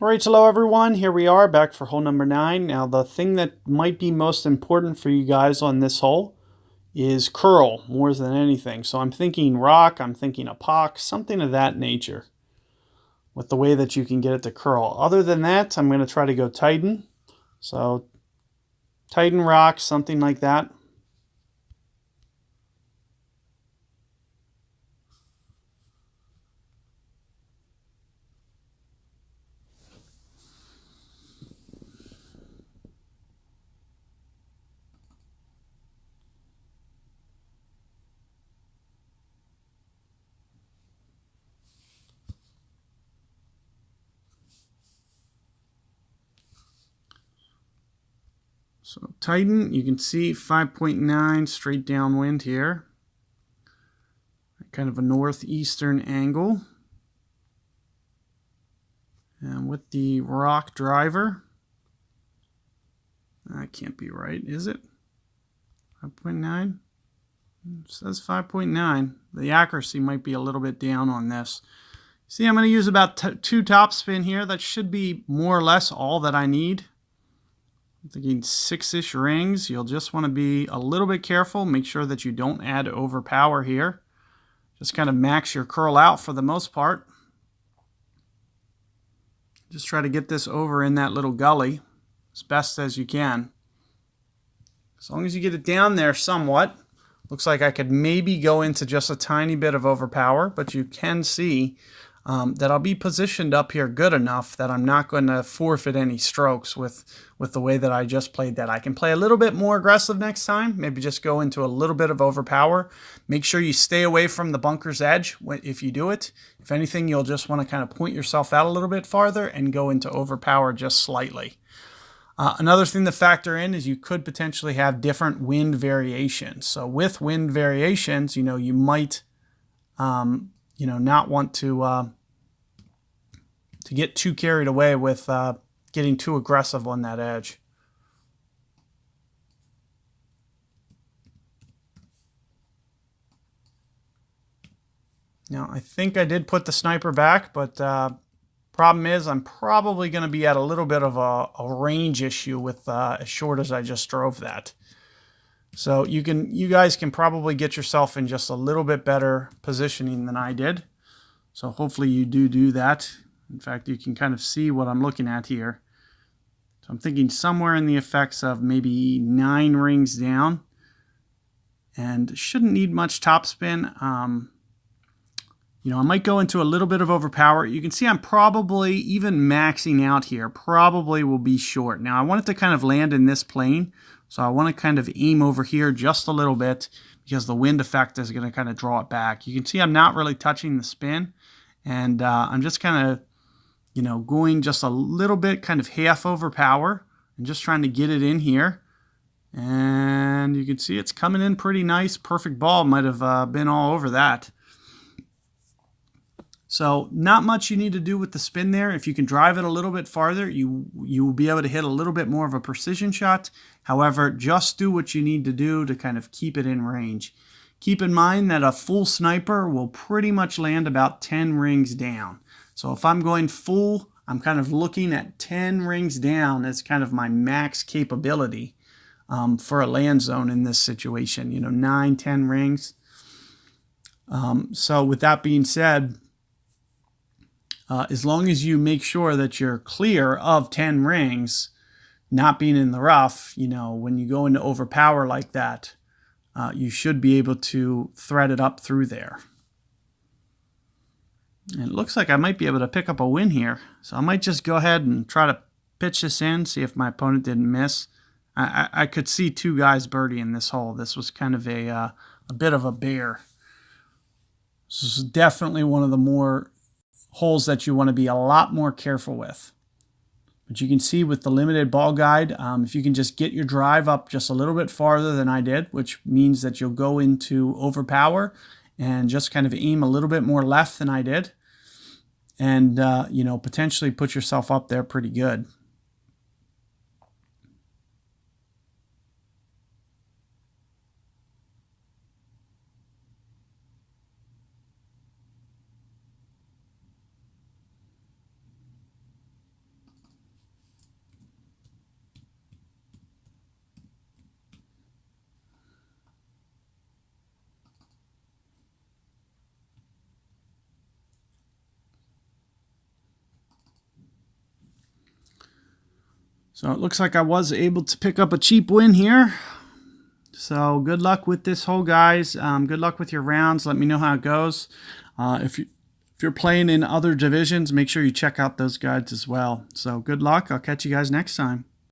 All right, hello everyone. Here we are back for hole number 9. Now the thing that might be most important for you guys on this hole is curl more than anything. So I'm thinking rock, I'm thinking a pock, something of that nature with the way that you can get it to curl. Other than that, I'm going to try to go Titan. So Titan rock, something like that. So Titan, you can see 5.9 straight downwind here. Kind of a northeastern angle. And with the rock driver, that can't be right, is it? 5.9? It says 5.9. The accuracy might be a little bit down on this. See, I'm going to use about 2 topspin here. That should be more or less all that I need. I'm thinking 6-ish rings. You'll just want to be a little bit careful. Make sure that you don't add overpower here. Just kind of max your curl out for the most part. Just try to get this over in that little gully as best as you can. As long as you get it down there somewhat. Looks like I could maybe go into just a tiny bit of overpower, but you can see that I'll be positioned up here good enough that I'm not going to forfeit any strokes with the way that I just played that. I can play a little bit more aggressive next time, maybe just go into a little bit of overpower. Make sure you stay away from the bunker's edge if you do it. If anything, you'll just want to kind of point yourself out a little bit farther and go into overpower just slightly. Another thing to factor in is you could potentially have different wind variations. So with wind variations, you might not want to get too carried away with getting too aggressive on that edge. Now, I think I did put the sniper back, but problem is I'm probably going to be at a little bit of a range issue with as short as I just drove that. So you guys can probably get yourself in just a little bit better positioning than I did. So hopefully you do that. In fact, you can kind of see what I'm looking at here. So I'm thinking somewhere in the effects of maybe 9 rings down. And shouldn't need much topspin. I might go into a little bit of overpower. You can see I'm probably, even maxing out here, probably will be short. Now, I want it to kind of land in this plane. So I want to kind of aim over here just a little bit because the wind effect is going to kind of draw it back. You can see I'm not really touching the spin. And I'm just kind of, going just a little bit, kind of half overpower and just trying to get it in here. And you can see it's coming in pretty nice. Perfect ball. Might have been all over that. So not much you need to do with the spin there. If you can drive it a little bit farther, you will be able to hit a little bit more of a precision shot. However, just do what you need to do to kind of keep it in range. Keep in mind that a full sniper will pretty much land about 10 rings down. So if I'm going full, I'm kind of looking at 10 rings down as kind of my max capability for a land zone in this situation. 9, 10 rings. So with that being said, as long as you make sure that you're clear of 10 rings, not being in the rough, when you go into overpower like that, you should be able to thread it up through there. And it looks like I might be able to pick up a win here. So I might just go ahead and try to pitch this in, see if my opponent didn't miss. I could see 2 guys birdieing this hole. This was kind of a bit of a bear. This is definitely one of the more holes that you want to be a lot more careful with. But you can see with the limited ball guide, if you can just get your drive up just a little bit farther than I did, which means that you'll go into overpower and just kind of aim a little bit more left than I did. And, potentially put yourself up there pretty good. So it looks like I was able to pick up a cheap win here. So good luck with this hole, guys. Good luck with your rounds. Let me know how it goes. If you're playing in other divisions, make sure you check out those guides as well. So good luck. I'll catch you guys next time.